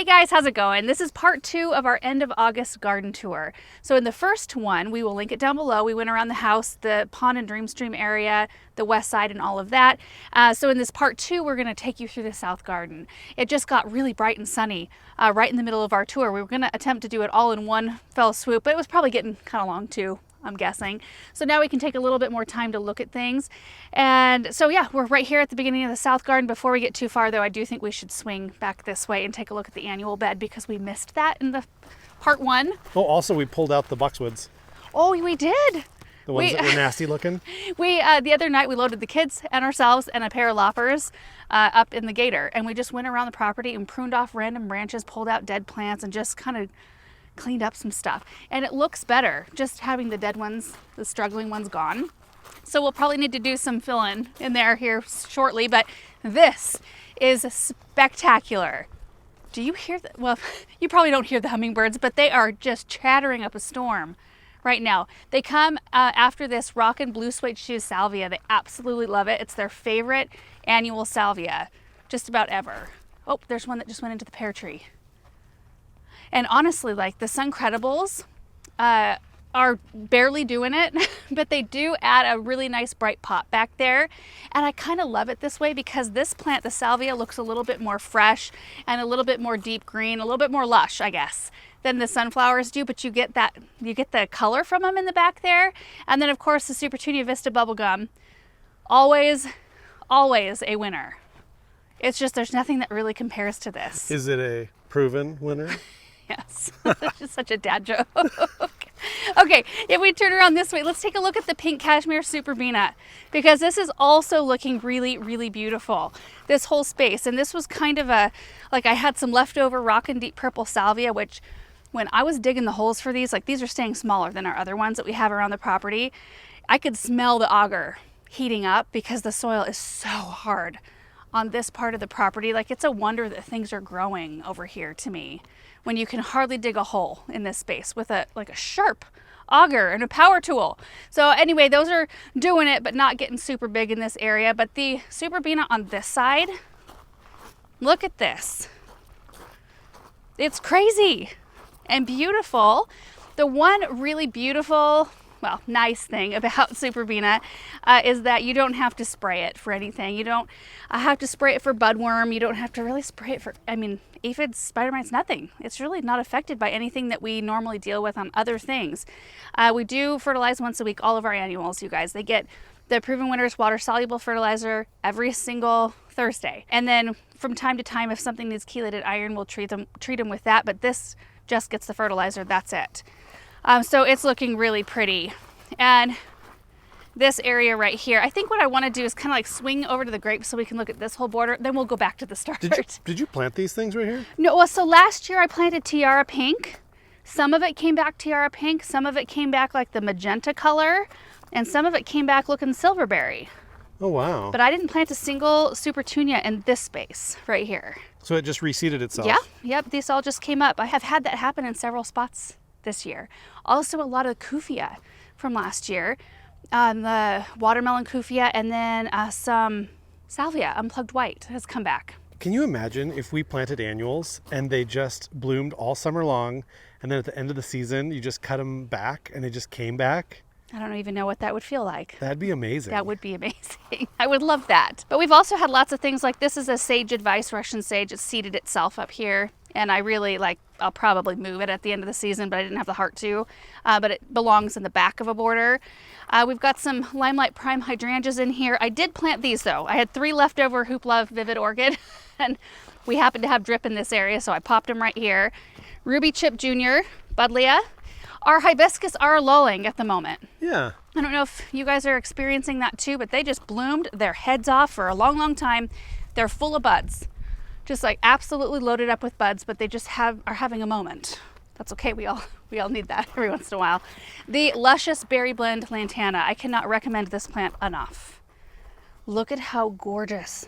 Hey guys, how's it going? This is part 2 of our end of August garden tour. So in the first one, we will link it down below. We went around the house, the pond and Dreamstream area, the west side and all of that. So in this part 2, we're gonna take you through the south garden. It just got really bright and sunny right in the middle of our tour. We were gonna attempt to do it all in one fell swoop, but it was probably getting kind of long too, I'm guessing. So now we can take a little bit more time to look at things. And so yeah, we're right here at the beginning of the south garden. Before we get too far though, I do think we should swing back this way and take a look at the annual bed because we missed that in the part 1. Oh, also we pulled out the boxwoods. Oh, we did. The ones that were nasty looking. The other night we loaded the kids and ourselves and a pair of loppers up in the gator, and we just went around the property and pruned off random branches, pulled out dead plants, and just kind of cleaned up some stuff. And it looks better just having the dead ones, the struggling ones gone. So we'll probably need to do some fill-in in there here shortly, but this is spectacular. Do you hear that? Well, you probably don't hear the hummingbirds, but they are just chattering up a storm right now. They come after this rockin' blue suede shoe salvia. They absolutely love it. It's their favorite annual salvia, just about ever. Oh, there's one that just went into the pear tree. And honestly, like the Suncredibles are barely doing it, but they do add a really nice bright pop back there. And I kind of love it this way because this plant, the salvia, looks a little bit more fresh and a little bit more deep green, a little bit more lush, I guess, than the sunflowers do. But you get the color from them in the back there. And then of course the Super Tunia Vista bubblegum, always a winner. It's just, there's nothing that really compares to this. Is it a proven winner? Yes, that's just such a dad joke. Okay, if we turn around this way, let's take a look at the pink cashmere superbena, because this is also looking really, really beautiful. This whole space, and this was kind of like I had some leftover rockin' deep purple salvia, which when I was digging the holes for these, like these are staying smaller than our other ones that we have around the property. I could smell the auger heating up because the soil is so hard on this part of the property. Like it's a wonder that things are growing over here to me, when you can hardly dig a hole in this space with a sharp auger and a power tool. So anyway, those are doing it, but not getting super big in this area. But the superbena on this side, look at this. It's crazy and beautiful. The one really beautiful, well, nice thing about superbena is that you don't have to spray it for anything. You don't have to spray it for budworm. You don't have to really spray it for, aphids, spider mites, nothing. It's really not affected by anything that we normally deal with on other things. We do fertilize once a week all of our annuals, you guys. They get the Proven Winners water soluble fertilizer every single Thursday. And then from time to time, if something needs chelated iron, we'll treat them with that. But this just gets the fertilizer, that's it. So it's looking really pretty. And this area right here, I think what I want to do is kind of like swing over to the grapes so we can look at this whole border. Then we'll go back to the start. Did you plant these things right here? No, well, so last year I planted tiara pink. Some of it came back tiara pink. Some of it came back like the magenta color. And some of it came back looking silverberry. Oh, wow. But I didn't plant a single Super Tunia in this space right here. So it just reseeded itself? Yeah, yep, these all just came up. I have had that happen in several spots this year. Also a lot of Kufia from last year, the watermelon Kufia, and then some Salvia, unplugged white, has come back. Can you imagine if we planted annuals and they just bloomed all summer long, and then at the end of the season you just cut them back and they just came back? I don't even know what that would feel like. That'd be amazing. That would be amazing. I would love that. But we've also had lots of things like this is a sage advice, Russian sage. It seeded itself up here. And I really I'll probably move it at the end of the season, but I didn't have the heart to. But it belongs in the back of a border. We've got some Limelight Prime hydrangeas in here. I did plant these though. I had 3 leftover Hoopla Vivid Orchid, and we happened to have drip in this area, so I popped them right here. Ruby Chip Jr., Buddleia. Our hibiscus are lulling at the moment. Yeah. I don't know if you guys are experiencing that too, but they just bloomed their heads off for a long, long time. They're full of buds. Just like absolutely loaded up with buds, but they just are having a moment. That's okay, we all need that every once in a while. The Luscious Berry Blend Lantana. I cannot recommend this plant enough. Look at how gorgeous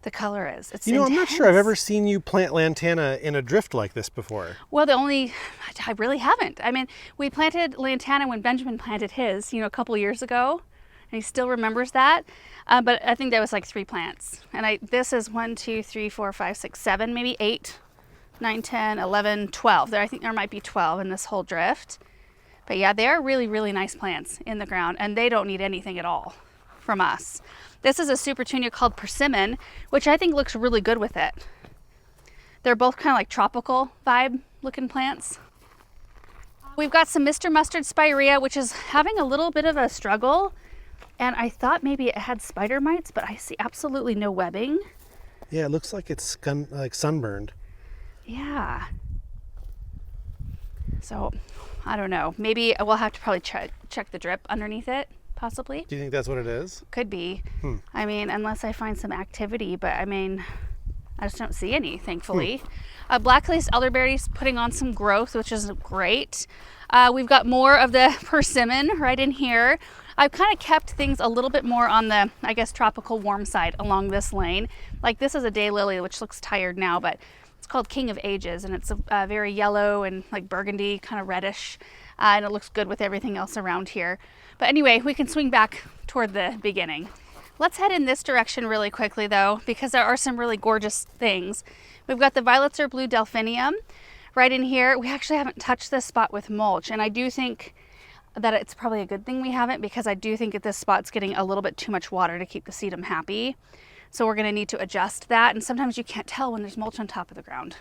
the color is. It's I'm not intense. sure I've ever seen you plant lantana in a drift like this before. Well, I really haven't. We planted lantana when Benjamin planted his, a couple years ago, and he still remembers that. But I think that was like 3 plants. And this is 1, 2, 3, 4, 5, 6, 7, maybe 8 9, 10, 11, 12. I think there might be 12 in this whole drift. But yeah, they are really, really nice plants in the ground, and they don't need anything at all from us. This is a super tunia called persimmon, which I think looks really good with it. They're both kind of like tropical vibe looking plants. We've got some Mr. Mustard spirea, which is having a little bit of a struggle. And I thought maybe it had spider mites, but I see absolutely no webbing. Yeah, it looks like it's like sunburned. Yeah. So, I don't know. Maybe we'll have to probably check the drip underneath it, possibly. Do you think that's what it is? Could be. I mean, unless I find some activity, but I mean, I just don't see any, thankfully. Black lace elderberries putting on some growth, which is great. We've got more of the persimmon right in here. I've kind of kept things a little bit more on the, I guess, tropical warm side along this lane. Like this is a daylily, which looks tired now, but it's called King of Ages, and it's very yellow and like burgundy, kind of reddish, and it looks good with everything else around here. But anyway, we can swing back toward the beginning. Let's head in this direction really quickly though, because there are some really gorgeous things. We've got the Violets Blue Delphinium right in here. We actually haven't touched this spot with mulch, and I do think that it's probably a good thing we haven't, because I do think that this spot's getting a little bit too much water to keep the sedum happy. So we're gonna need to adjust that, and sometimes you can't tell when there's mulch on top of the ground,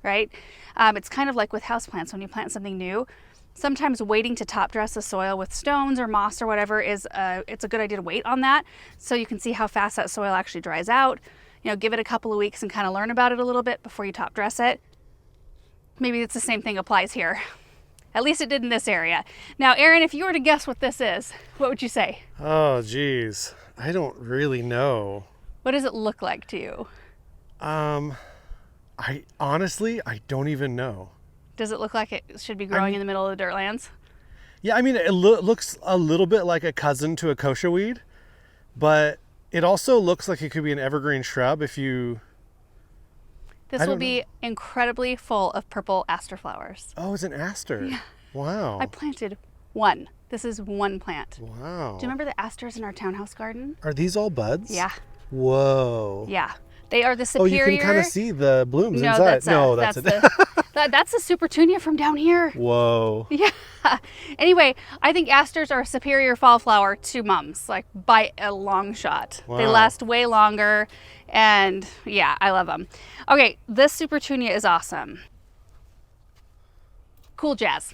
right? It's kind of like with houseplants, when you plant something new, sometimes waiting to top dress the soil with stones or moss or whatever is it's a good idea to wait on that, so you can see how fast that soil actually dries out. You know, give it a couple of weeks and kind of learn about it a little bit before you top dress it. Maybe it's the same thing applies here. At least it did in this area. Now, Aaron, if you were to guess what this is, what would you say? Oh, geez. I don't really know. What does it look like to you? I honestly don't even know. Does it look like it should be growing in the middle of the dirtlands? Yeah, I mean, it looks a little bit like a cousin to a kochia weed, but it also looks like it could be an evergreen shrub if you... This will be incredibly full of purple aster flowers. Oh, it's an aster. Yeah. Wow. I planted one. This is one plant. Wow. Do you remember the asters in our townhouse garden? Are these all buds? Yeah. Whoa. Yeah. They are the superior... Oh, you can kind of see the blooms inside. That's the super tunia from down here. Whoa. Yeah. Anyway, I think asters are a superior fall flower to mums, like by a long shot. Wow. They last way longer, and yeah, I love them. Okay, this super tunia is awesome. Cool Jazz.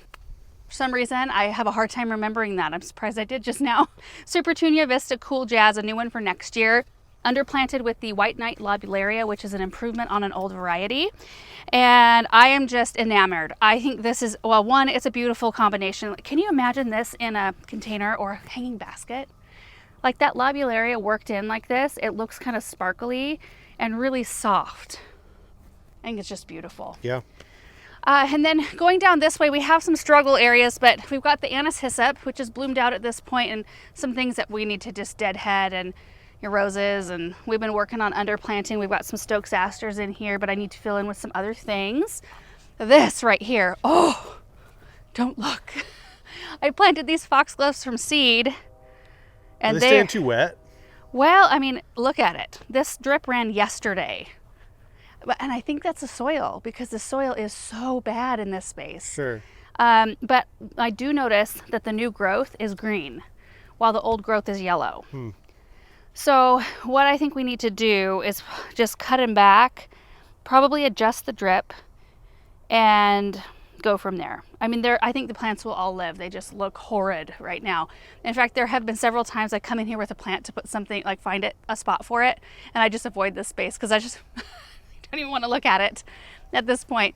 For some reason, I have a hard time remembering that. I'm surprised I did just now. Super Tunia Vista Cool Jazz, a new one for next year. Underplanted with the White Knight Lobularia, which is an improvement on an old variety. And I am just enamored. I think this is, well, one, it's a beautiful combination. Can you imagine this in a container or a hanging basket? Like that Lobularia worked in like this, it looks kind of sparkly and really soft. I think it's just beautiful. Yeah. And then going down this way, we have some struggle areas, but we've got the anise hyssop, which is bloomed out at this point, and some things that we need to just deadhead, and your roses, and we've been working on underplanting. We've got some Stokes asters in here, but I need to fill in with some other things. This right here, oh, don't look. I planted these foxgloves from seed, and Are they staying too wet? Well, I mean, look at it. This drip ran yesterday. And I think that's the soil, because the soil is so bad in this space. Sure. But I do notice that the new growth is green, while the old growth is yellow. So what I think we need to do is just cut them back, probably adjust the drip, and go from there. I mean, I think the plants will all live. They just look horrid right now. In fact, there have been several times I come in here with a plant to put something, like find a spot for it, and I just avoid this space because I just don't even want to look at it at this point.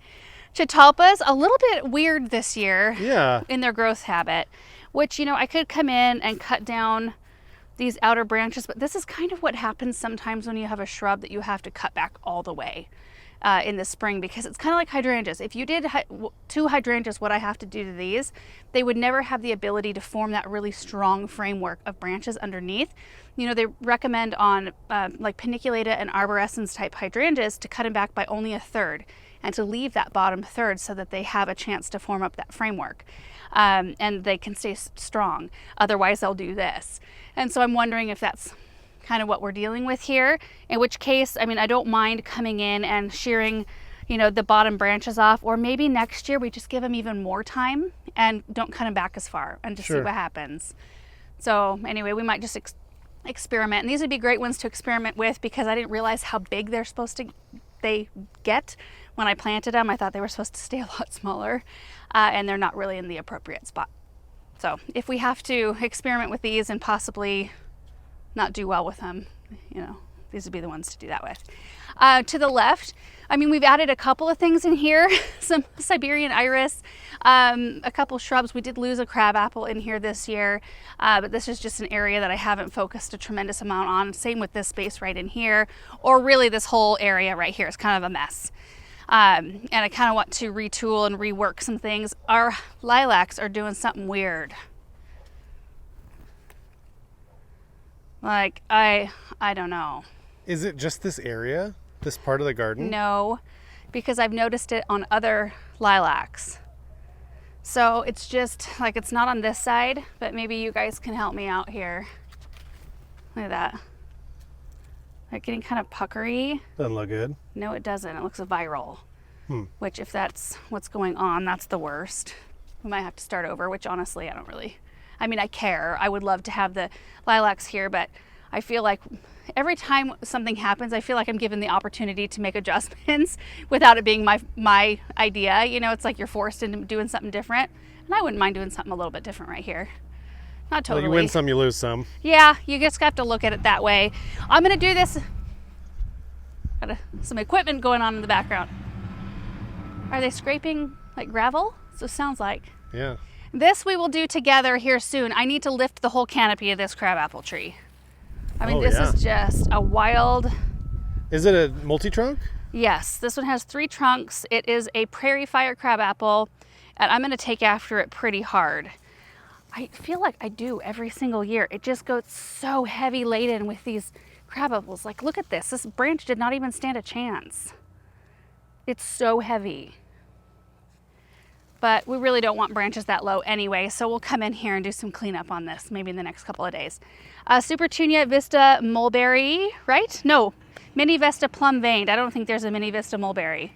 Chatalpas, a little bit weird this year in their growth habit, which, you know, I could come in and cut down these outer branches, but this is kind of what happens sometimes when you have a shrub that you have to cut back all the way in the spring, because it's kind of like hydrangeas. If you did 2 hydrangeas, what I have to do to these, they would never have the ability to form that really strong framework of branches underneath. You know, they recommend on like paniculata and arborescens type hydrangeas to cut them back by only 1/3 and to leave that bottom third so that they have a chance to form up that framework and they can stay strong. Otherwise, they'll do this. And so I'm wondering if that's kind of what we're dealing with here, in which case, I mean, I don't mind coming in and shearing you know, the bottom branches off, or maybe next year we just give them even more time and don't cut them back as far and just see what happens. So anyway, we might just experiment. And these would be great ones to experiment with because I didn't realize how big they get when I planted them. I thought they were supposed to stay a lot smaller, and they're not really in the appropriate spot. So if we have to experiment with these and possibly not do well with them, you know, these would be the ones to do that with. To the left, I mean, we've added a couple of things in here, some Siberian iris, a couple shrubs. We did lose a crabapple in here this year, but this is just an area that I haven't focused a tremendous amount on. Same with this space right in here, or really this whole area right here is kind of a mess. And I kind of want to retool and rework some things. Our lilacs are doing something weird. Like, I don't know. Is it just this area? This part of the garden? No, because I've noticed it on other lilacs. So it's just like, it's not on this side, but maybe you guys can help me out here. Look at that. Like getting kind of puckery. Doesn't look good. No, it doesn't. It looks viral. Which if that's what's going on, that's the worst. We might have to start over, which honestly, I care. I would love to have the lilacs here, but I feel like every time something happens, I feel like I'm given the opportunity to make adjustments without it being my idea. You know, it's like you're forced into doing something different. And I wouldn't mind doing something a little bit different right here. Not totally. Well, you win some, you lose some. Yeah, you just have to look at it that way. I'm going to do this. Got some equipment going on in the background. Are they scraping like gravel? So it sounds like. Yeah. This we will do together here soon. I need to lift the whole canopy of this crabapple tree. I mean, this is just a wild... Is it a multi-trunk? Yes, this one has 3 trunks. It is a prairie fire crabapple, and I'm going to take after it pretty hard. I feel like I do every single year. It just goes so heavy laden with these crabapples. Like, look at this. This branch did not even stand a chance. It's so heavy. But we really don't want branches that low anyway, so we'll come in here and do some cleanup on this, maybe in the next couple of days. Supertunia Vista Mulberry, right? No, Mini Vesta Plum Veined. I don't think there's a Mini Vista Mulberry.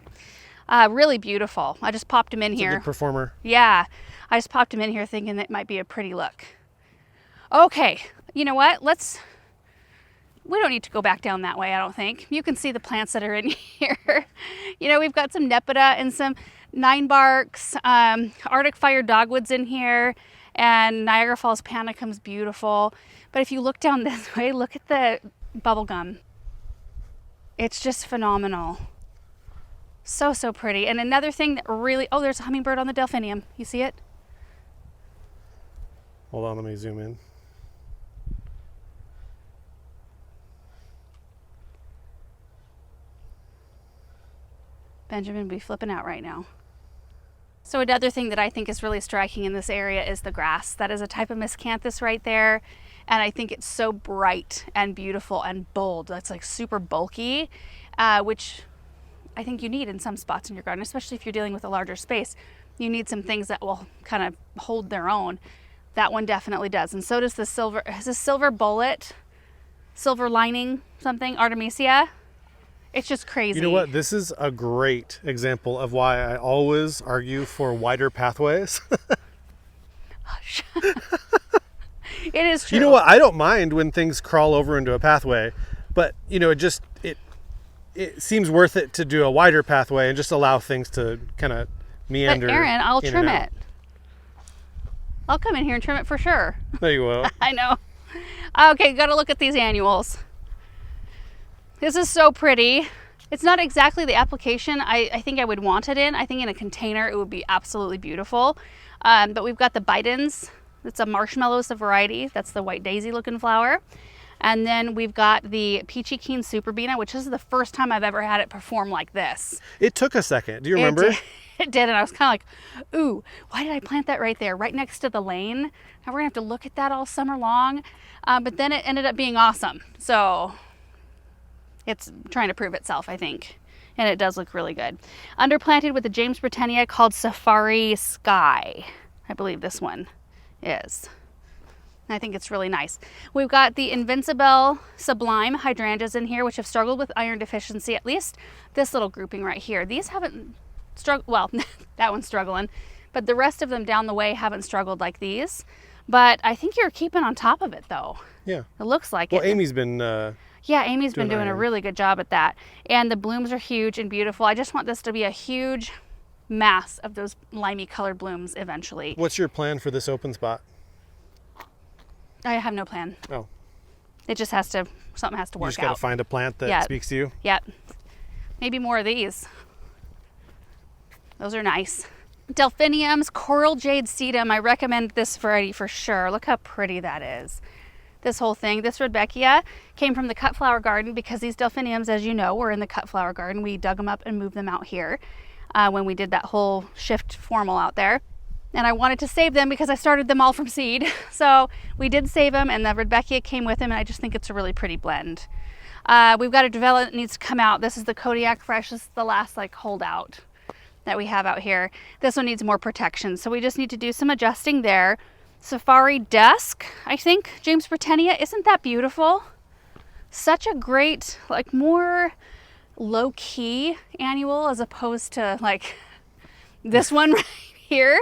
Really beautiful. I just popped them in here. A good performer. Yeah, I just popped them in here thinking that might be a pretty look. Okay, you know what? We don't need to go back down that way, I don't think. You can see the plants that are in here. You know, we've got some Nepeta and some 9-barks, Arctic Fire Dogwoods in here, and Niagara Falls Panicum's beautiful. But if you look down this way, look at the bubblegum. It's just phenomenal. So, so pretty. And another thing that really, oh, there's a hummingbird on the delphinium. You see it? Hold on, let me zoom in. Benjamin be flipping out right now. So another thing that I think is really striking in this area is the grass. That is a type of miscanthus right there. And I think it's so bright and beautiful and bold. It's like super bulky, which I think you need in some spots in your garden, especially if you're dealing with a larger space. You need some things that will kind of hold their own. That one definitely does. And so does the silver, is this silver bullet, silver lining something, Artemisia? It's just crazy. You know what? This is a great example of why I always argue for wider pathways. Hush. It is true. You know what? I don't mind when things crawl over into a pathway, but you know, it seems worth it to do a wider pathway and just allow things to kind of meander. But Aaron, I'll trim it. I'll come in here and trim it for sure. There you will. I know. Okay, got to look at these annuals. This is so pretty. It's not exactly the application I think I would want it in. I think in a container it would be absolutely beautiful. But we've got the Bidens. It's a marshmallows variety. That's the white daisy looking flower. And then we've got the Peachy Keen Superbena, which is the first time I've ever had it perform like this. It took a second. Do you remember? It did, and I was kind of like, ooh, why did I plant that right there, right next to the lane? Now we're gonna have to look at that all summer long. But then it ended up being awesome. So it's trying to prove itself, I think. And it does look really good. Underplanted with the James Britannia called Safari Sky. I believe this one is. I think it's really nice. We've got the Invincible Sublime hydrangeas in here, which have struggled with iron deficiency, at least this little grouping right here. These haven't struggled, well, that one's struggling, but the rest of them down the way haven't struggled like these. But I think you're keeping on top of it, though. Yeah. It looks like well, it. Amy's been yeah, Amy's been doing a iron. really good job at that. And the blooms are huge and beautiful. I just want this to be a huge mass of those limey colored blooms eventually. What's your plan for this open spot? I have no plan. Oh. It just has to, something has to work out. You just got to find a plant that speaks to you? Yep. Maybe more of these. Those are nice. Delphiniums, Coral Jade Sedum. I recommend this variety for sure. Look how pretty that is. This whole thing. This Rudbeckia came from the cut flower garden because these delphiniums, as you know, were in the cut flower garden. We dug them up and moved them out here when we did that whole shift formal out there. And I wanted to save them because I started them all from seed. So we did save them, and the Rudbeckia came with them, and I just think it's a really pretty blend. We've got a Duvella that needs to come out. This is the Kodiak Fresh. This is the last like holdout that we have out here. This one needs more protection, so we just need to do some adjusting there. Safari Dusk, I think, James Britannia. Isn't that beautiful? Such a great, like more low-key annual as opposed to like this one right here.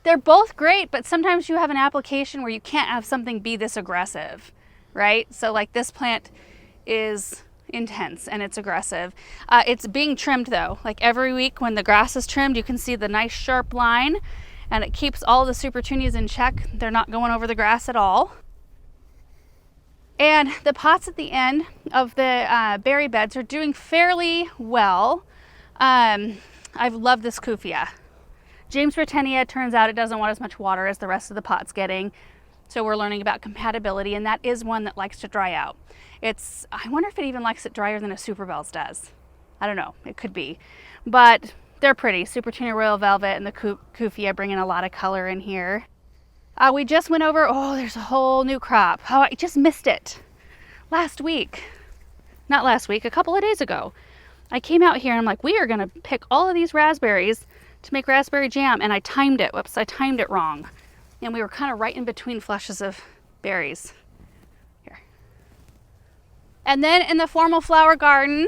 They're both great, but sometimes you have an application where you can't have something be this aggressive, right? So like this plant is intense and it's aggressive. It's being trimmed though. Like every week when the grass is trimmed, you can see the nice sharp line, and it keeps all the Supertunias in check. They're not going over the grass at all. And the pots at the end of the berry beds are doing fairly well. I've loved this Kufia. James Britannia, turns out it doesn't want as much water as the rest of the pot's getting. So we're learning about compatibility, and that is one that likes to dry out. I wonder if it even likes it drier than a Superbells does. I don't know, it could be. But they're pretty. Supertunia Royal Velvet and the Kufia bringing a lot of color in here. We just went over, there's a whole new crop. Oh, I just missed it. Last week. Not last week, a couple of days ago. I came out here and I'm like, we are gonna pick all of these raspberries to make raspberry jam, and I timed it. Whoops, I timed it wrong. And we were kind of right in between flushes of berries. Here. And then in the formal flower garden,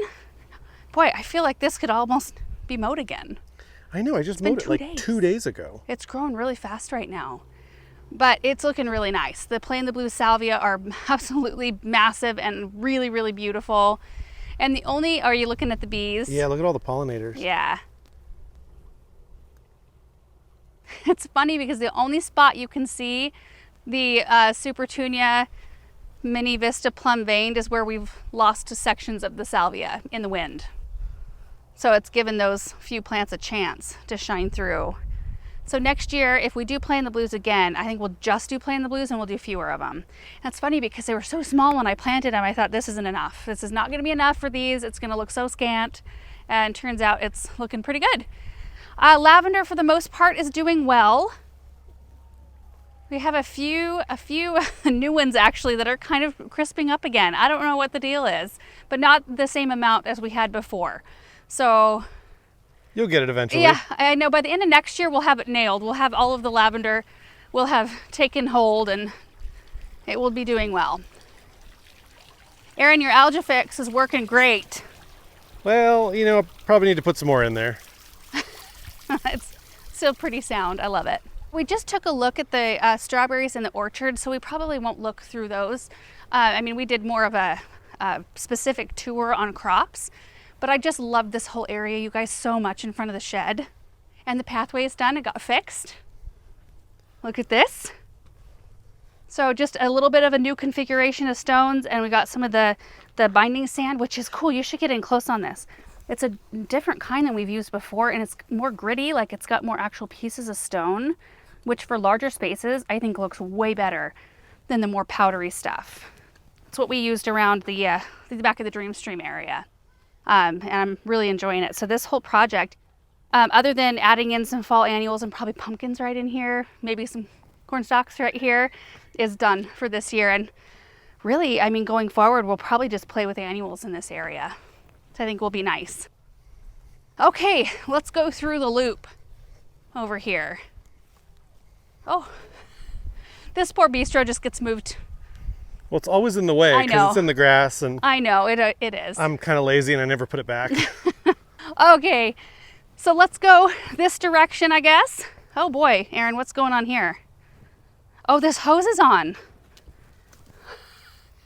boy, I feel like this could almost be mowed again. I know, I just mowed it like 2 days ago. It's growing really fast right now. But it's looking really nice. The plain the blue salvia are absolutely massive and really, really beautiful. And are you looking at the bees? Yeah, look at all the pollinators. Yeah. It's funny because the only spot you can see the Supertunia Mini Vista plum veined is where we've lost sections of the salvia in the wind. So it's given those few plants a chance to shine through. So next year, if we do plain the blues again, I think we'll just do plain the blues and we'll do fewer of them. And it's funny because they were so small when I planted them, I thought this isn't enough. This is not going to be enough for these. It's going to look so scant. And turns out it's looking pretty good. Lavender, for the most part, is doing well. We have a few new ones actually that are kind of crisping up again. I don't know what the deal is, but not the same amount as we had before. So you'll get it eventually. Yeah, I know. By the end of next year, we'll have it nailed. We'll have all of the lavender will have taken hold, and it will be doing well. Erin, your algae fix is working great. Well, probably need to put some more in there. It's still pretty sound. I love it. We just took a look at the strawberries in the orchard, so we probably won't look through those. We did more of a specific tour on crops, but I just love this whole area, you guys, so much in front of the shed. And the pathway is done. It got fixed. Look at this. So just a little bit of a new configuration of stones, and we got some of the binding sand, which is cool. You should get in close on this. It's a different kind than we've used before, and it's more gritty, like it's got more actual pieces of stone, which for larger spaces, I think looks way better than the more powdery stuff. It's what we used around the back of the Dreamstream area. And I'm really enjoying it. So this whole project, other than adding in some fall annuals and probably pumpkins right in here, maybe some corn stalks right here, is done for this year. And really, going forward, we'll probably just play with annuals in this area. I think will be nice. Okay, let's go through the loop over here. Oh, This poor bistro just gets moved. Well, it's always in the way I know. because it's in the grass, and I know, it is. I'm kind of lazy and I never put it back. Okay, so let's go this direction, I guess. Oh boy, Aaron, what's going on here? Oh, this hose is on.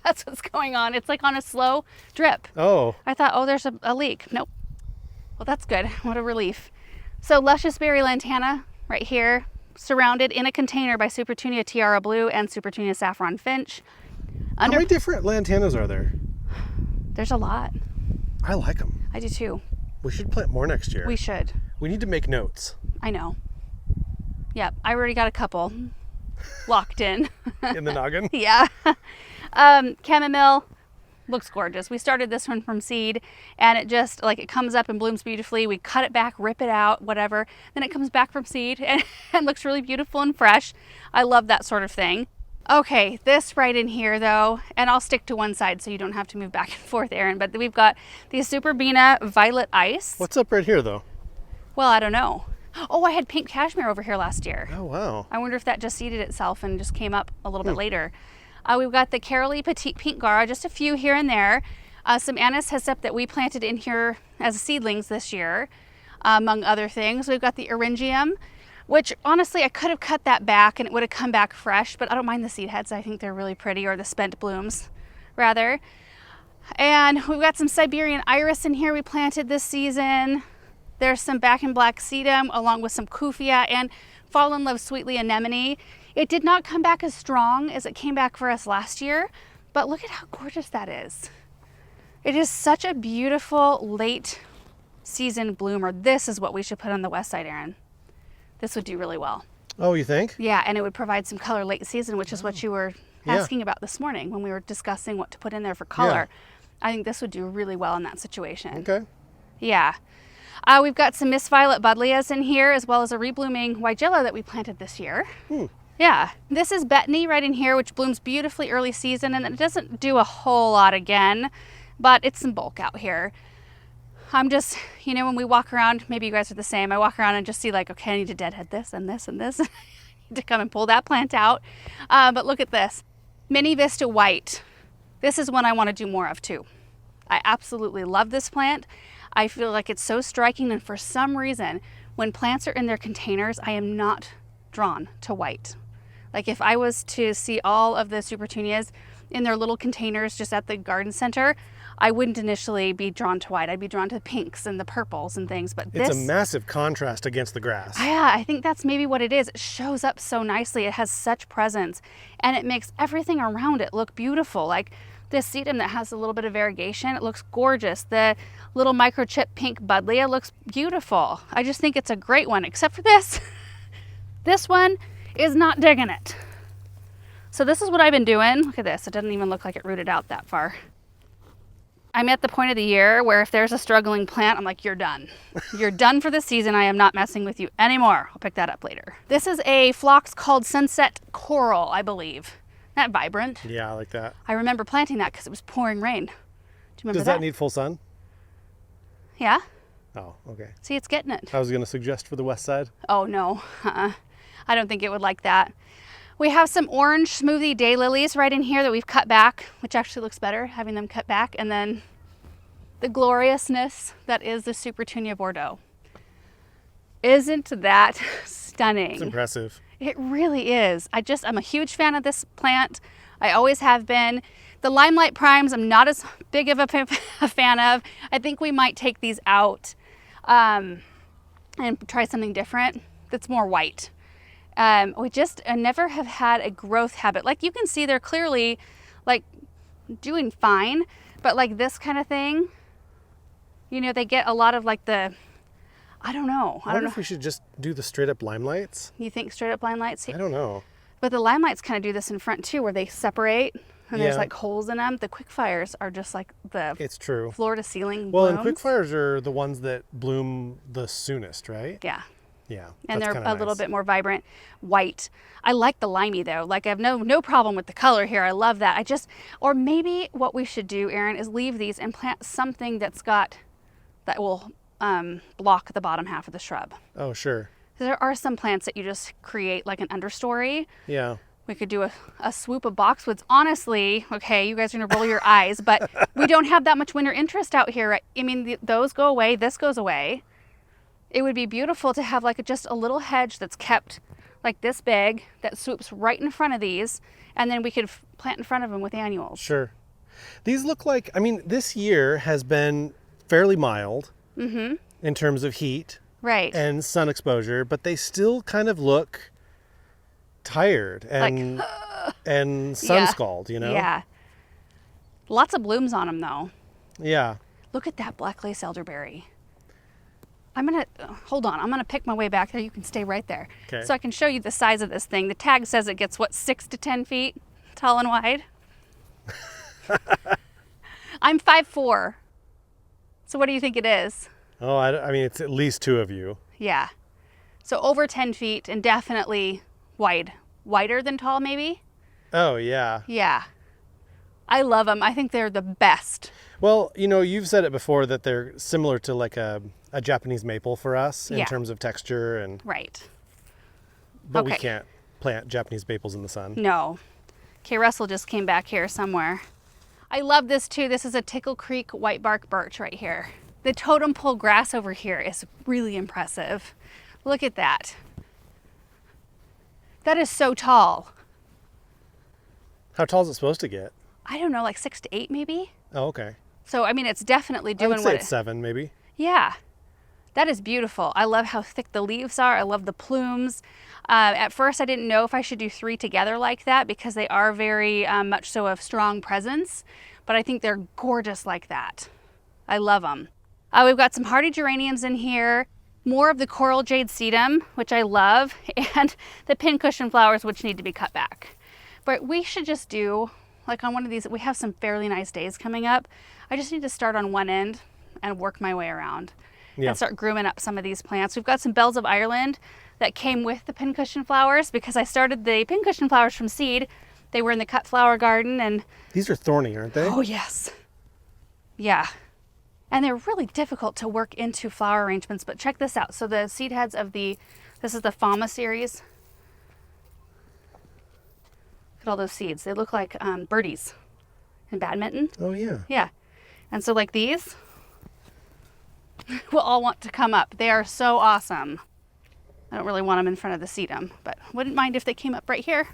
That's what's going on. It's like on a slow drip. Oh, I thought, oh, there's a leak. Nope. Well, that's good. What a relief. So Luscious Berry Lantana right here, surrounded in a container by Supertunia Tiara Blue and Supertunia Saffron Finch. how many different lantanas are there? There's a lot. I like them. I do too. We should plant more next year. We should. We need to make notes I know. Yep, I already got a couple locked in. in the noggin. Yeah. Chamomile looks gorgeous. We started this one from seed, and it just like it comes up and blooms beautifully. We cut it back, rip it out, whatever. Then it comes back from seed and looks really beautiful and fresh. I love that sort of thing. Okay, this right in here though, and I'll stick to one side so you don't have to move back and forth, Aaron, but we've got the Superbina Violet Ice. What's up right here though? Well, I don't know. Oh, I had pink cashmere over here last year. Oh, wow. I wonder if that just seeded itself and just came up a little bit later. We've got the Carolee Petite Pink Gara, just a few here and there. Some Anise Hyssop that we planted in here as seedlings this year, among other things. We've got the Eryngium, which honestly I could have cut that back and it would have come back fresh, but I don't mind the seed heads. I think they're really pretty, or the spent blooms rather. And we've got some Siberian Iris in here we planted this season. There's some Back in Black sedum along with some Kufia and Fall in Love Sweetly Anemone. It did not come back as strong as it came back for us last year, but look at how gorgeous that is. It is such a beautiful late season bloomer. This is what we should put on the west side, Aaron. This would do really well. Oh, you think? Yeah, and it would provide some color late season, which is what you were asking about this morning when we were discussing what to put in there for color. I think this would do really well in that situation. Okay. Yeah. We've got some Miss Violet Buddleias in here, as well as a reblooming Weigela that we planted this year. Yeah. This is Bettany right in here, which blooms beautifully early season, and it doesn't do a whole lot again, but it's some bulk out here. I'm just, you know, when we walk around, maybe you guys are the same, I walk around and just see like, okay, I need to deadhead this and this and this. I need to come and pull that plant out. But look at this. Mini Vista White. This is one I want to do more of too. I absolutely love this plant. I feel like it's so striking, and for some reason, when plants are in their containers, I am not drawn to white. Like if I was to see all of the Supertunias in their little containers just at the garden center, I wouldn't initially be drawn to white. I'd be drawn to the pinks and the purples and things, but this... It's a massive contrast against the grass. Yeah, I think that's maybe what it is. It shows up so nicely. It has such presence, and it makes everything around it look beautiful. Like this sedum that has a little bit of variegation, it looks gorgeous. The little microchip pink buddleia looks beautiful. I just think it's a great one, except for this. This one is not digging it. So this is what I've been doing. Look at this. It doesn't even look like it rooted out that far. I'm at the point of the year where if there's a struggling plant, I'm like, you're done. You're done for the season. I am not messing with you anymore. I'll pick that up later. This is a phlox called Sunset Coral, I believe. Isn't that vibrant? Yeah, I like that. I remember planting that because it was pouring rain. Do you remember Does that need full sun? Yeah. Oh, okay. See, it's getting it. I was going to suggest for the west side. Oh, no. I don't think it would like that. We have some orange smoothie daylilies right in here that we've cut back, which actually looks better having them cut back. And then the gloriousness that is the Supertunia Bordeaux. Isn't that stunning? It's impressive. It really is. I'm a huge fan of this plant. I always have been. The Limelight Primes, I'm not as big of a fan of. I think we might take these out and try something different that's more white. I never have had a growth habit. Like you can see they're clearly like doing fine, but like this kind of thing, you know, they get a lot of like I don't know. I wonder if we should just do the straight up limelights. You think straight up limelights? I don't know. But the limelights kind of do this in front too, where they separate and there's like holes in them. The quickfires are just like it's true. Floor to ceiling Well, blooms. and quickfires are the ones that bloom the soonest, right? Yeah. Yeah. And they're a little bit more vibrant white. I like the limey though. Like I have no problem with the color here. I love that. Or maybe what we should do, Aaron, is leave these and plant something that will block the bottom half of the shrub. Oh, sure. There are some plants that you just create like an understory. Yeah. We could do a swoop of boxwoods. Honestly, okay, you guys are gonna roll your eyes, but we don't have that much winter interest out here. I mean, those go away, this goes away. It would be beautiful to have like just a little hedge that's kept like this big that swoops right in front of these, and then we could plant in front of them with annuals. Sure. These look like, I mean, this year has been fairly mild in terms of heat Right. and sun exposure, but they still kind of look tired and and sun scald, you know? Yeah. Lots of blooms on them though. Yeah. Look at that black lace elderberry. I'm gonna, hold on, I'm gonna pick my way back there. You can stay right there. Okay. So I can show you the size of this thing. The tag says it gets, what, 6 to 10 feet tall and wide? I'm 5'4". So what do you think it is? Oh, I mean, it's at least 2 of you. Yeah. So over 10 feet and definitely wide. Wider than tall, maybe? Oh, yeah. Yeah. I love them. I think they're the best. Well, you know, you've said it before that they're similar to like a Japanese maple for us in terms of texture, and Right. but we can't plant Japanese maples in the sun. No. Okay, Russell just came back here somewhere. I love this too. This is a Tickle Creek white bark birch right here. The totem pole grass over here is really impressive. Look at that. That is so tall. How tall is it supposed to get? I don't know, like 6 to 8 maybe? Oh, okay. So, I mean, it's definitely I doing would say what it's 7 maybe. Yeah. That is beautiful. I love how thick the leaves are. I love the plumes. At first, I didn't know if I should do 3 together like that because they are very much so of strong presence, but I think they're gorgeous like that. I love them. We've got some hardy geraniums in here, more of the coral jade sedum, which I love, and the pincushion flowers, which need to be cut back. But we should just do, like on one of these, we have some fairly nice days coming up. I just need to start on one end and work my way around and start grooming up some of these plants. We've got some bells of Ireland that came with the pincushion flowers because I started the pincushion flowers from seed. They were in the cut flower garden, and These are thorny, aren't they? oh yes. Yeah. And they're really difficult to work into flower arrangements, but check this out. So the seed heads of this is the Fama series. Look at all those seeds. They look like birdies in badminton. Oh, yeah. Yeah. And so like these will all want to come up. They are so awesome. I don't really want them in front of the sedum, but wouldn't mind if they came up right here.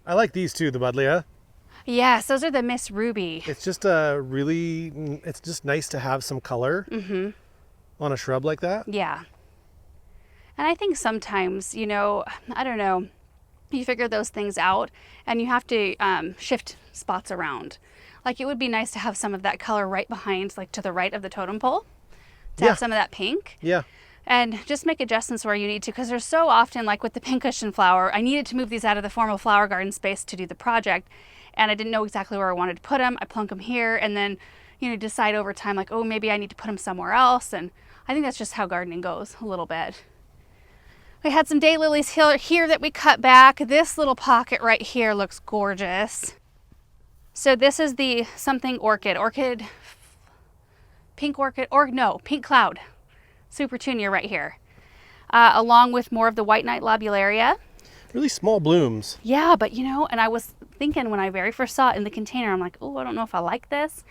I like these too, the Buddleia. Yes, those are the Miss Ruby. It's just it's just nice to have some color on a shrub like that. Yeah. And I think sometimes, you know, I don't know, you figure those things out and you have to shift spots around. Like it would be nice to have some of that color right behind, like to the right of the totem pole, to have some of that pink. Yeah. And just make adjustments where you need to, because there's so often, like with the pincushion flower, I needed to move these out of the formal flower garden space to do the project. And I didn't know exactly where I wanted to put them. I plunk them here and then, you know, decide over time, like, oh, maybe I need to put them somewhere else. And I think that's just how gardening goes a little bit. We had some daylilies here that we cut back. This little pocket right here looks gorgeous. So this is the something pink cloud, super tunia right here, along with more of the white knight lobularia. Really small blooms. Yeah, but you know, and I was thinking when I very first saw it in the container, I'm like, oh, I don't know if I like this,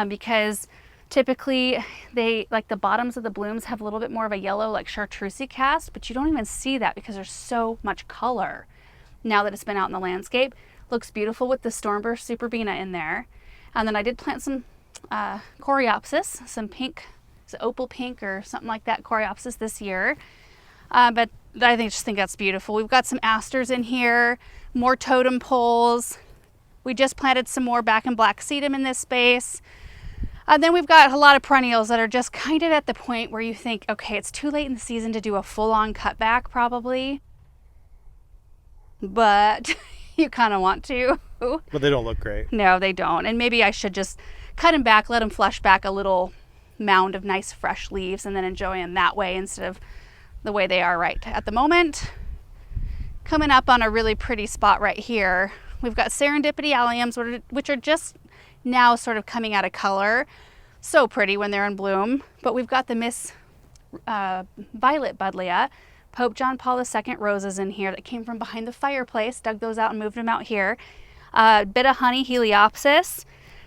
because typically they, like the bottoms of the blooms have a little bit more of a yellow, like chartreuse cast, but you don't even see that because there's so much color now that it's been out in the landscape. Looks beautiful with the Stormburst Superbena in there. And then I did plant some coreopsis, some pink, opal pink or something like that coreopsis this year. But I just think that's beautiful. We've got some asters in here, more totem poles. We just planted some more back and black sedum in this space. And then we've got a lot of perennials that are just kind of at the point where you think, okay, it's too late in the season to do a full-on cutback probably. But you kind of want to. But they don't look great. No, they don't. And maybe I should just cut them back, let them flush back a little mound of nice fresh leaves and then enjoy them that way instead of the way they are right at the moment. Coming up on a really pretty spot right here, we've got serendipity alliums, which are just now sort of coming out of color. So pretty when they're in bloom. But we've got the Miss Violet Buddleia Pope John Paul II roses in here that came from behind the fireplace. Dug those out and moved them out here. A bit of honey heliopsis.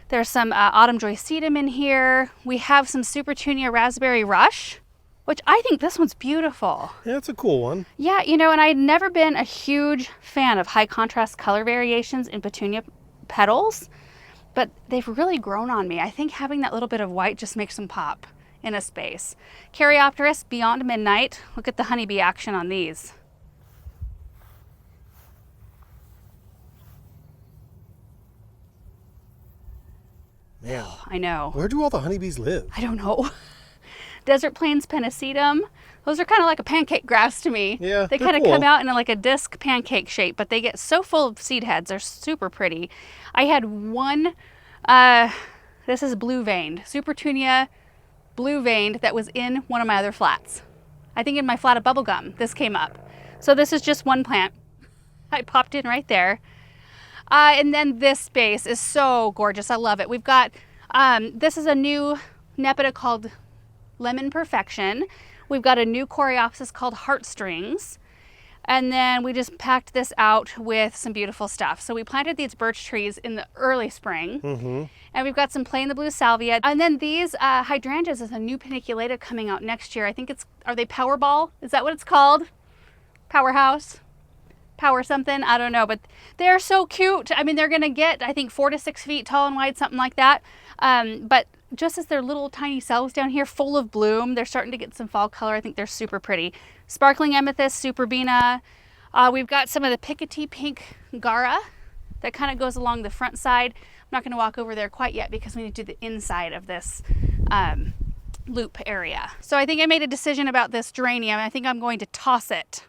There's some autumn joy sedum in here. We have some Supertunia raspberry rush, which I think this one's beautiful. Yeah, it's a cool one. Yeah, you know, and I'd never been a huge fan of high contrast color variations in petunia petals, but they've really grown on me. I think having that little bit of white just makes them pop in a space. Caryopteris Beyond Midnight. Look at the honeybee action on these. Man, I know. where do all the honeybees live? I don't know. Desert Plains Pennisedum. Those are kind of like a pancake grass to me. Yeah, they they're kind of cool. come out in like a disc pancake shape, but they get so full of seed heads. They're super pretty. I had one, this is blue veined, Supertunia blue veined, that was in one of my other flats. I think in my flat of bubblegum, this came up. So this is just one plant. I popped in right there. And then this space is so gorgeous. I love it. We've got, this is a new Nepeta called Lemon Perfection. We've got a new Coreopsis called Heartstrings. And then we just packed this out with some beautiful stuff. So we planted these birch trees in the early spring. And we've got some Plain the Blue Salvia. And then these hydrangeas is a new paniculata coming out next year. I think it's, are they Powerball? Is that what it's called? Powerhouse? Power something? I don't know, but they're so cute. I mean, they're gonna get, I think, 4 to 6 feet tall and wide, something like that. But just as their little tiny cells down here full of bloom, they're starting to get some fall color. I think they're super pretty. Sparkling Amethyst, Superbina. We've got some of the Piketty Pink Gara that kind of goes along the front side. I'm not gonna walk over there quite yet because we need to do the inside of this loop area. So I think I made a decision about this geranium. I think I'm going to toss it.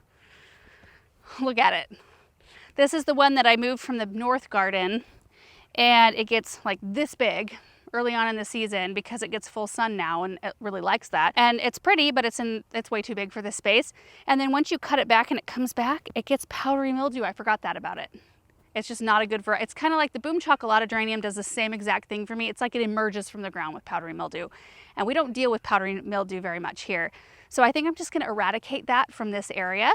Look at it. This is the one that I moved from the north garden, and it gets like this big early on in the season because it gets full sun now and it really likes that. And it's pretty, but it's way too big for this space. And then once you cut it back and it comes back, it gets powdery mildew. I forgot that about it. It's just not a good variety. It's kind of like the Boom Chocolata geranium does the same exact thing for me. It's like it emerges from the ground with powdery mildew. And we don't deal with powdery mildew very much here. So I think I'm just gonna eradicate that from this area.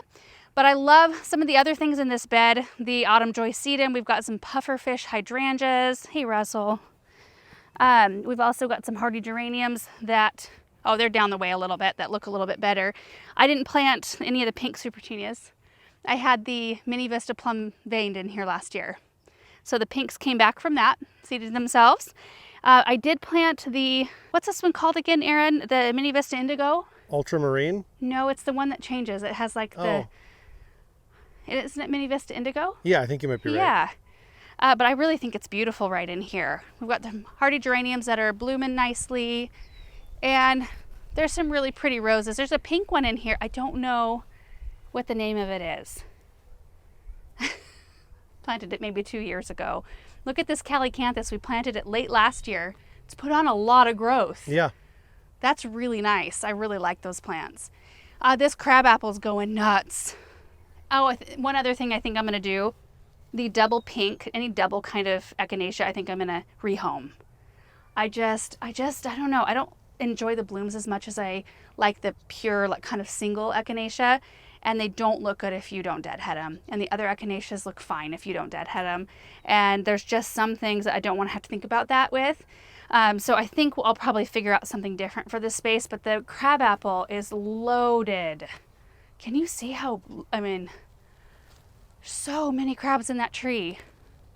But I love some of the other things in this bed. The Autumn Joy sedum. We've got some pufferfish hydrangeas. Hey, Russell. We've also got some hardy geraniums that, oh, they're down the way a little bit, that look a little bit better. I didn't plant any of the pink Supertunias. I had the Mini Vista Plum veined in here last year. So the pinks came back from that, seeded themselves. I did plant the, what's this one called again, Erin? The Mini Vista Indigo? Ultramarine? No, it's the one that changes. It has like the... Isn't it Mini Vista Indigo? Yeah, I think you might be right. Yeah. But I really think it's beautiful right in here. We've got the hardy geraniums that are blooming nicely. And there's some really pretty roses. There's a pink one in here. I don't know what the name of it is. Planted it maybe 2 years ago. Look at this Calycanthus. We planted it late last year. It's put on a lot of growth. Yeah. That's really nice. I really like those plants. This crabapple's going nuts. Oh, one other thing I think I'm going to do, the double pink, any double kind of echinacea, I think I'm going to rehome. I don't know. I don't enjoy the blooms as much as I like the pure, like kind of single echinacea, and they don't look good if you don't deadhead them. And the other echinaceas look fine if you don't deadhead them. And there's just some things that I don't want to have to think about that with. So I think I'll probably figure out something different for this space, but the crabapple is loaded. Can you see how, I mean, so many crabs in that tree.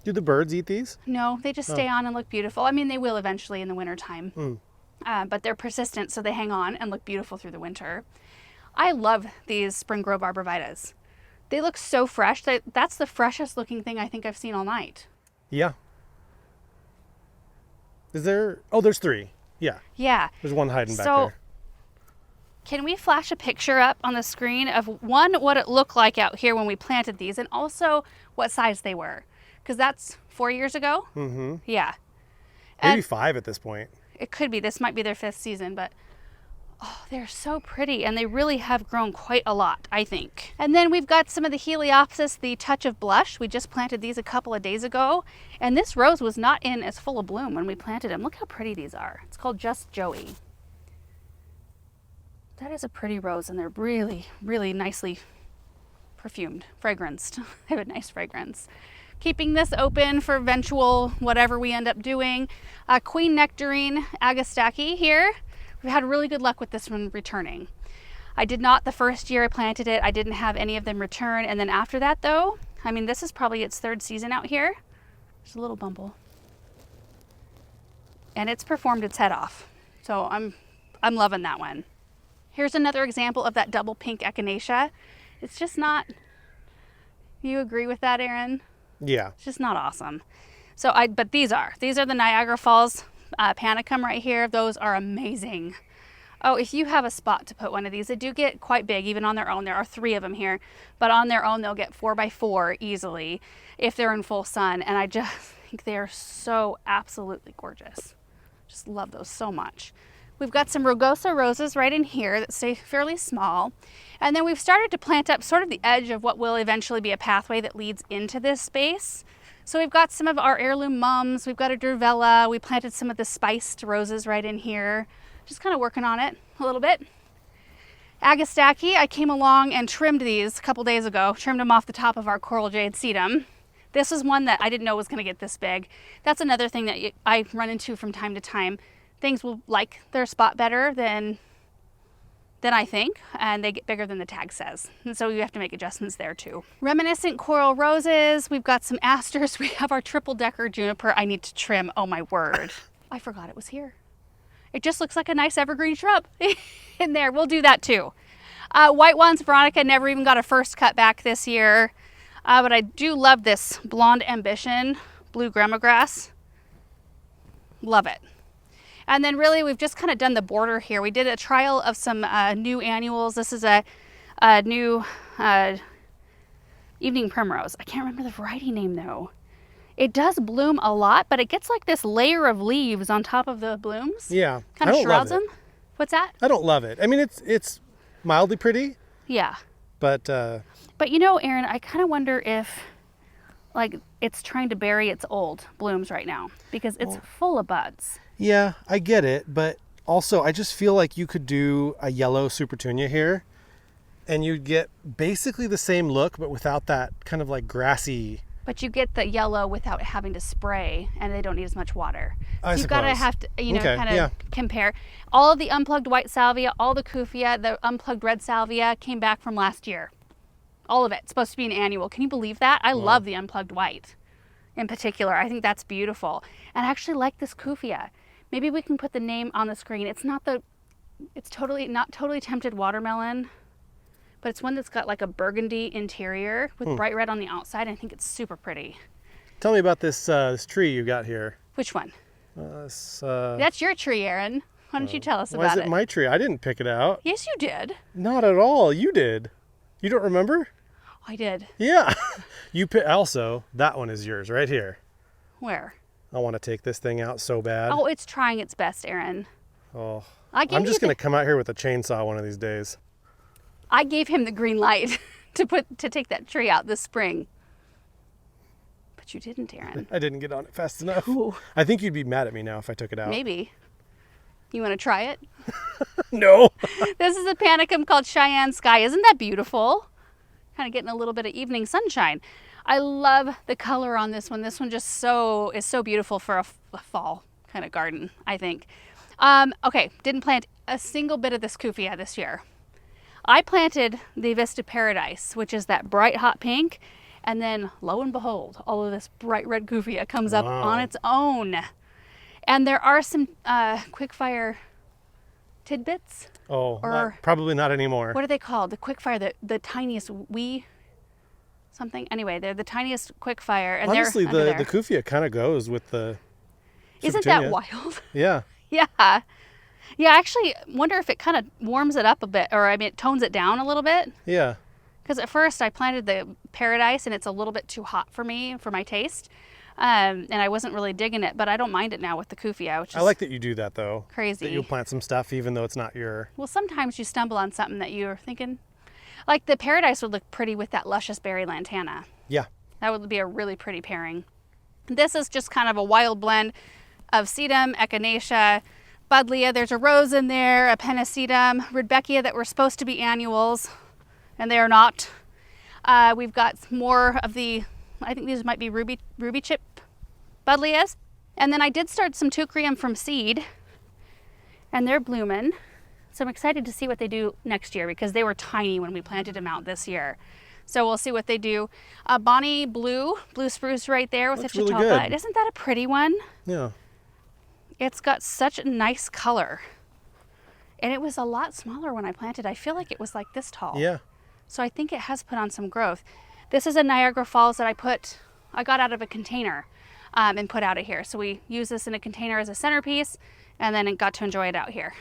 Do the birds eat these? No, they just stay on and look beautiful. I mean, they will eventually in the wintertime. But they're persistent, so they hang on and look beautiful through the winter. I love these Spring Grove arborvitas. They look so fresh. That's the freshest looking thing I think I've seen all night. Yeah. Is there, oh, there's 3. Yeah. Yeah. There's one hiding back there. Can we flash a picture up on the screen of one, what it looked like out here when we planted these, and also what size they were? Because that's 4 years ago. Yeah. Maybe And 5 at this point. it could be, this might be their 5th season, but oh, they're so pretty, and they really have grown quite a lot, I think. And then we've got some of the Heliopsis, the Touch of Blush. We just planted these a couple of days ago, and this rose was not in as full of bloom when we planted them. Look how pretty these are. It's called Just Joey. That is a pretty rose, and they're really, really nicely perfumed, fragranced. They have a nice fragrance. Keeping this open for eventual whatever we end up doing. Queen Nectarine Agastache here. We've had really good luck with this one returning. I did not the first year I planted it. I didn't have any of them return. And then after that though, I mean, this is probably its third season out here. There's a little bumble. And it's performed its head off. So I'm loving that one. Here's another example of that double pink Echinacea. It's just not, you agree with that, Aaron? Yeah. It's just not awesome. So but these are the Niagara Falls Panicum right here. Those are amazing. Oh, if you have a spot to put one of these, they do get quite big even on their own. There are 3 of them here, but on their own, they'll get 4 by 4 easily if they're in full sun. And I just think they are so absolutely gorgeous. Just love those so much. We've got some Rugosa roses right in here that stay fairly small. And then we've started to plant up sort of the edge of what will eventually be a pathway that leads into this space. So we've got some of our heirloom mums. We've got a Durvella. We planted some of the spiced roses right in here. Just kind of working on it a little bit. Agastache, I came along and trimmed these a couple days ago. Trimmed them off the top of our coral jade sedum. This is one that I didn't know was going to get this big. That's another thing that I run into from time to time. Things will like their spot better than I think, and they get bigger than the tag says. And so you have to make adjustments there too. Reminiscent coral roses. We've got some asters. We have our triple decker juniper I need to trim. Oh my word. I forgot it was here. It just looks like a nice evergreen shrub in there. We'll do that too. White ones, Veronica never even got a first cut back this year. But I do love this Blonde Ambition blue gramagrass. Love it. And then really we've just kind of done the border here. We did a trial of some new annuals. This is a new evening primrose. I can't remember the variety name though. It does bloom a lot, but it gets like this layer of leaves on top of the blooms. Yeah. Kind of shrouds them. What's that? I don't love it. I mean, it's mildly pretty. Yeah. But you know, Aaron, I kind of wonder if like it's trying to bury its old blooms right now because it's full of buds. Yeah, I get it, but also I just feel like you could do a yellow Supertunia here and you'd get basically the same look, but without that kind of like grassy. But you get the yellow without having to spray, and they don't need as much water. I You've got to have to, kind of compare. All of the unplugged white salvia, all the kufia, the unplugged red salvia came back from last year. All of it. It's supposed to be an annual. Can you believe that? I love the unplugged white in particular. I think that's beautiful. And I actually like this kufia. Maybe we can put the name on the screen. It's not totally tempted watermelon, but it's one that's got like a burgundy interior with bright red on the outside. I think it's super pretty. Tell me about this tree you got here. Which one? That's your tree, Aaron. Why don't you tell us about it? Why is it my tree? I didn't pick it out. Yes, you did. Not at all. You did. You don't remember? I did. Yeah. Also, that one is yours right here. Where? I want to take this thing out so bad. Oh, it's trying its best, Aaron. Oh. I'm just going to come out here with a chainsaw one of these days. I gave him the green light to take that tree out this spring. But you didn't, Aaron. I didn't get on it fast enough. Ooh. I think you'd be mad at me now if I took it out. Maybe. You want to try it? No. This is a panicum called Cheyenne Sky. Isn't that beautiful? Kind of getting a little bit of evening sunshine. I love the color on this one. This one just is so beautiful for a fall kind of garden, I think. Okay, didn't plant a single bit of this kufia this year. I planted the Vista Paradise, which is that bright hot pink, and then lo and behold, all of this bright red kufia comes up on its own. And there are some quickfire tidbits. Oh, probably not anymore. What are they called? The quickfire, the tiniest something. Anyway, they're the tiniest quickfire, and honestly, they're the kufia kind of goes with the. Isn't that wild? Yeah. Yeah. Yeah, I actually wonder if it kind of warms it up a bit, or I mean, it tones it down a little bit. Yeah. Because at first I planted the Paradise, and it's a little bit too hot for me, for my taste. And I wasn't really digging it, but I don't mind it now with the kufia, which is I like that you do that though. Crazy. That you'll plant some stuff even though it's not your. Well, sometimes you stumble on something that you're thinking, like the Paradise would look pretty with that luscious berry lantana. Yeah. That would be a really pretty pairing. This is just kind of a wild blend of sedum, echinacea, Buddleia. There's a rose in there, a pennisedum, Rudbeckia that were supposed to be annuals, and they are not. We've got more of the, I think these might be ruby chip Buddleias. And then I did start some Teucrium from seed, and they're blooming. So I'm excited to see what they do next year because they were tiny when we planted them out this year. So we'll see what they do. Bonnie blue spruce right there with Looks a really chautauqua. good. Isn't that a pretty one? Yeah. It's got such a nice color. And it was a lot smaller when I planted. I feel like it was like this tall. Yeah. So I think it has put on some growth. This is a Niagara Falls that I got out of a container and put out of here. So we use this in a container as a centerpiece and then got to enjoy it out here.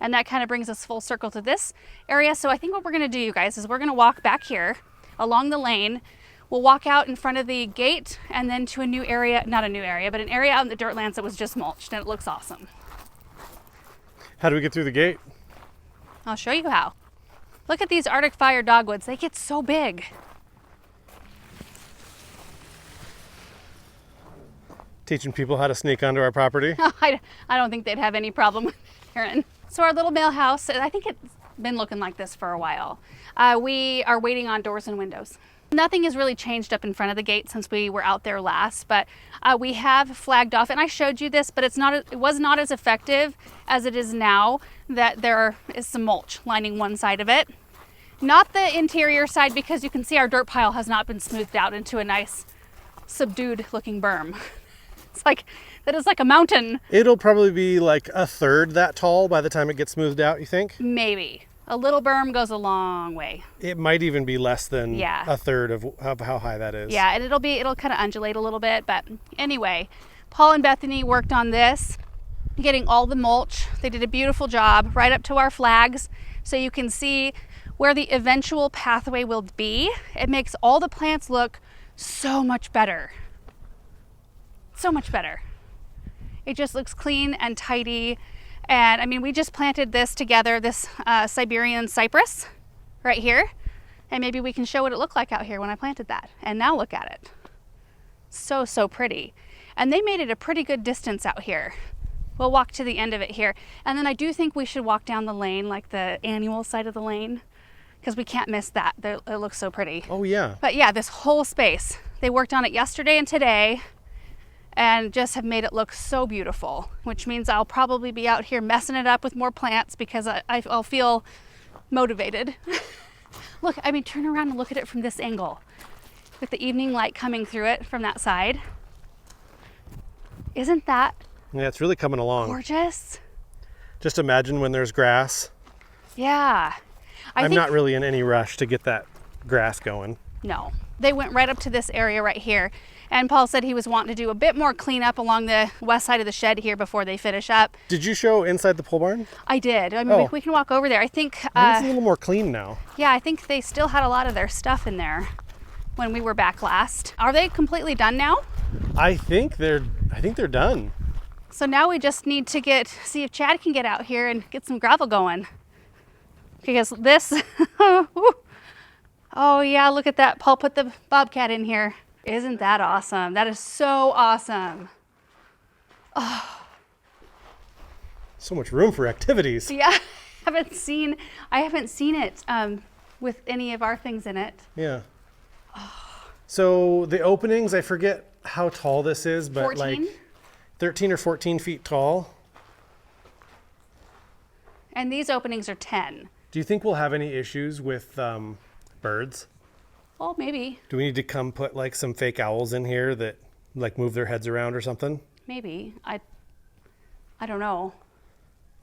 And that kind of brings us full circle to this area. So I think what we're gonna do, you guys, is we're gonna walk back here along the lane. We'll walk out in front of the gate and then to a new area, not a new area, but an area out in the dirt lands that was just mulched and it looks awesome. How do we get through the gate? I'll show you how. Look at these Arctic fire dogwoods. They get so big. Teaching people how to sneak onto our property. I don't think they'd have any problem with it, Aaron. So our little mail house, I think it's been looking like this for a while. We are waiting on doors and windows. Nothing has really changed up in front of the gate since we were out there last, but we have flagged off, and I showed you this, but it was not as effective as it is now that there is some mulch lining one side of it. Not the interior side, because you can see our dirt pile has not been smoothed out into a nice subdued looking berm. It's like, that is like a mountain. It'll probably be like a third that tall by the time it gets smoothed out, you think? Maybe. A little berm goes a long way. It might even be less than Yeah. a third of how high that is. Yeah, and it'll kind of undulate a little bit, but anyway, Paul and Bethany worked on this, getting all the mulch. They did a beautiful job right up to our flags, so you can see where the eventual pathway will be. It makes all the plants look so much better. So much better. It just looks clean and tidy. And I mean, we just planted this together, this Siberian cypress right here. And maybe we can show what it looked like out here when I planted that. And now look at it. So, so pretty. And they made it a pretty good distance out here. We'll walk to the end of it here. And then I do think we should walk down the lane, like the annual side of the lane, because we can't miss that. It looks so pretty. Oh, yeah. But yeah, this whole space, they worked on it yesterday and today, and just have made it look so beautiful, which means I'll probably be out here messing it up with more plants because I'll feel motivated. Look, I mean, turn around and look at it from this angle with the evening light coming through it from that side. Isn't that Yeah, it's really coming along. gorgeous? Just imagine when there's grass. Yeah. I'm not really in any rush to get that grass going. No, they went right up to this area right here. And Paul said he was wanting to do a bit more cleanup along the west side of the shed here before they finish up. Did you show inside the pole barn? I did. I mean, Oh. we can walk over there. I think, It's a little more clean now. yeah, I think they still had a lot of their stuff in there when we were back last. Are they completely done now? I think they're done. So now we just need to see if Chad can get out here and get some gravel going. Because this, oh yeah, look at that. Paul put the bobcat in here. Isn't that awesome? That is so awesome. So much room for activities. Yeah, I haven't seen it with any of our things in it. Yeah. So the openings, I forget how tall this is, but 14? like 13 or 14 feet tall. And these openings are 10. Do you think we'll have any issues with birds? Well, maybe. Do we need to come put like some fake owls in here that like move their heads around or something? Maybe. I don't know.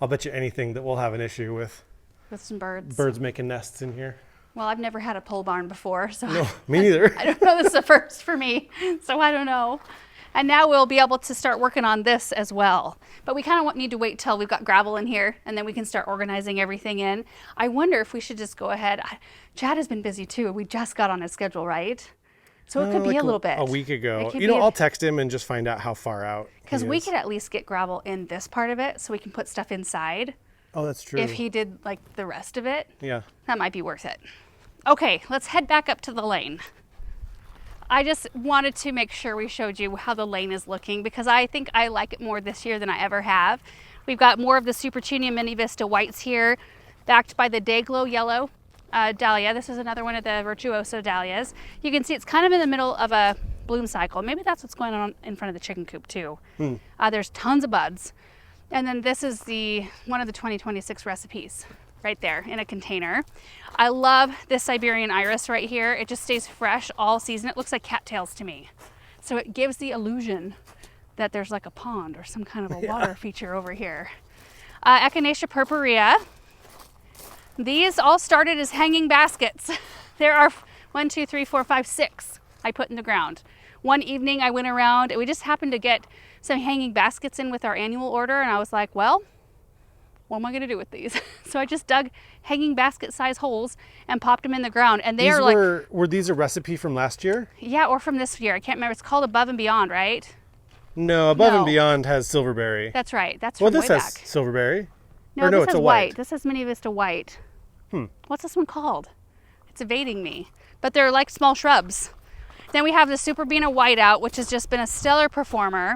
I'll bet you anything that we'll have an issue with With some birds. birds making nests in here. Well, I've never had a pole barn before, so No, me neither. I don't know. This is a first for me, so I don't know. And now we'll be able to start working on this as well. But we kind of need to wait till we've got gravel in here, and then we can start organizing everything in. I wonder if we should just go ahead. Chad has been busy too. We just got on his schedule, right? So it could be Like a little bit. A week ago. It could You know, be I'll text him and just find out how far out. because he we is. could at least get gravel in this part of it, so we can put stuff inside. Oh, that's true. If he did like the rest of it, Yeah. that might be worth it. Okay, let's head back up to the lane. I just wanted to make sure we showed you how the lane is looking because I think I like it more this year than I ever have. We've got more of the Supertunia Mini Vista whites here, backed by the Dayglow yellow dahlia. This is another one of the Virtuoso dahlias. You can see it's kind of in the middle of a bloom cycle. Maybe that's what's going on in front of the chicken coop too. There's tons of buds. And then this is one of the 2026 recipes right there in a container. I love this Siberian iris right here. It just stays fresh all season. It looks like cattails to me. So it gives the illusion that there's like a pond or some kind of a water feature over here. Echinacea purpurea. These all started as hanging baskets. There are 1, 2, 3, 4, 5, 6 I put in the ground. One evening I went around and we just happened to get some hanging baskets in with our annual order, and I was like, well, what am I going to do with these? So I just dug hanging basket size holes and popped them in the ground. And they were these a recipe from last year? Yeah, or from this year. I can't remember. It's called Above and Beyond, right? No, Above and Beyond has silverberry. That's right. That's from way back. This has silverberry. No, this it's a white. This is Mini Vista white. What's this one called? It's evading me. But they're like small shrubs. Then we have the Superbena Whiteout, which has just been a stellar performer.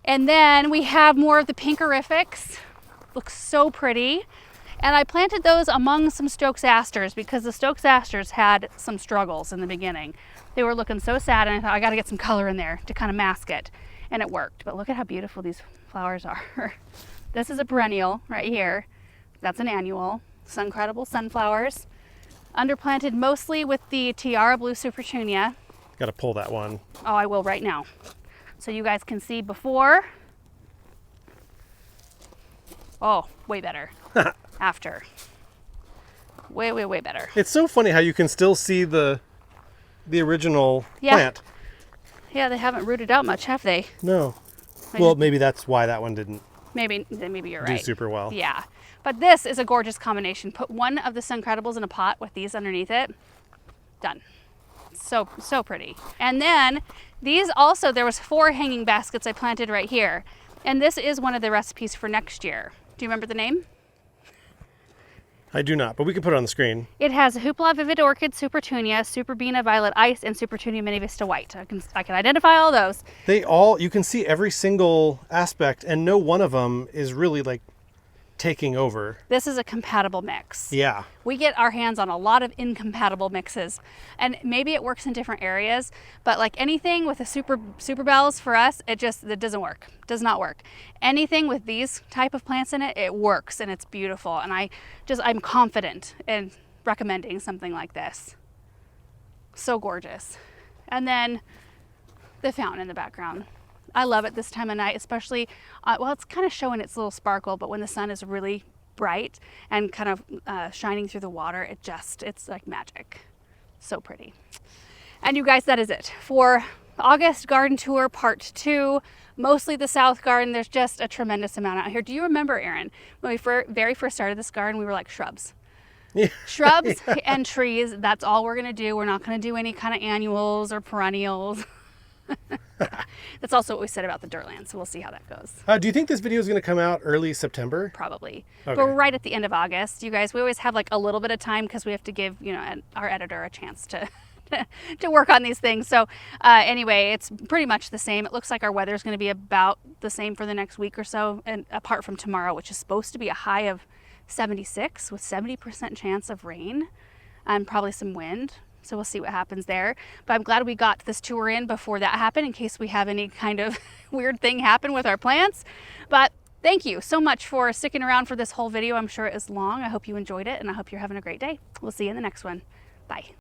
And then we have more of the Pinkerifics. Looks so pretty. And I planted those among some Stokes Asters because the Stokes Asters had some struggles in the beginning. They were looking so sad, and I thought I got to get some color in there to kind of mask it. And it worked. But look at how beautiful these flowers are. This is a perennial right here. That's an annual. Suncredible sunflowers. Underplanted mostly with the Tiara Blue Supertunia. Got to pull that one. Oh, I will right now. So you guys can see before. Oh, way better. After. Way, way, way better. It's so funny how you can still see the original plant. Yeah, they haven't rooted out much, have they? No. Well, maybe that's why that one didn't. Maybe you're right. Do super well. Yeah. But this is a gorgeous combination. Put one of the Suncredibles in a pot with these underneath it. Done. So pretty. And then these also, there was 4 hanging baskets I planted right here. And this is one of the recipes for next year. Do you remember the name? I do not, but we can put it on the screen. It has Hoopla Vivid Orchid, Supertunia, Superbena Violet Ice, and Supertunia Mini Vista White. I can identify all those. You can see every single aspect, and no one of them is really like taking over. This is a compatible mix. Yeah. We get our hands on a lot of incompatible mixes, and maybe it works in different areas, but like anything with a super bells for us, it doesn't work. Does not work. Anything with these type of plants in it, it works and it's beautiful, and I'm confident in recommending something like this. So gorgeous. And then the fountain in the background. I love it this time of night, especially, well, it's kind of showing its little sparkle, but when the sun is really bright and kind of shining through the water, it's like magic. So pretty. And you guys, that is it for August garden tour part 2. Mostly the south garden. There's just a tremendous amount out here. Do you remember, Aaron, when we very first started this garden, we were like shrubs. Yeah. Shrubs and trees, that's all we're going to do. We're not going to do any kind of annuals or perennials. That's also what we said about the Dirtland, so we'll see how that goes. Do you think this video is going to come out early September? Probably. Okay. But we're right at the end of August. You guys, we always have like a little bit of time because we have to give, our editor a chance to to work on these things. So anyway, it's pretty much the same. It looks like our weather is going to be about the same for the next week or so, and apart from tomorrow, which is supposed to be a high of 76 with 70% chance of rain and probably some wind. So we'll see what happens there. But I'm glad we got this tour in before that happened in case we have any kind of weird thing happen with our plants. But thank you so much for sticking around for this whole video. I'm sure it is long. I hope you enjoyed it, and I hope you're having a great day. We'll see you in the next one. Bye.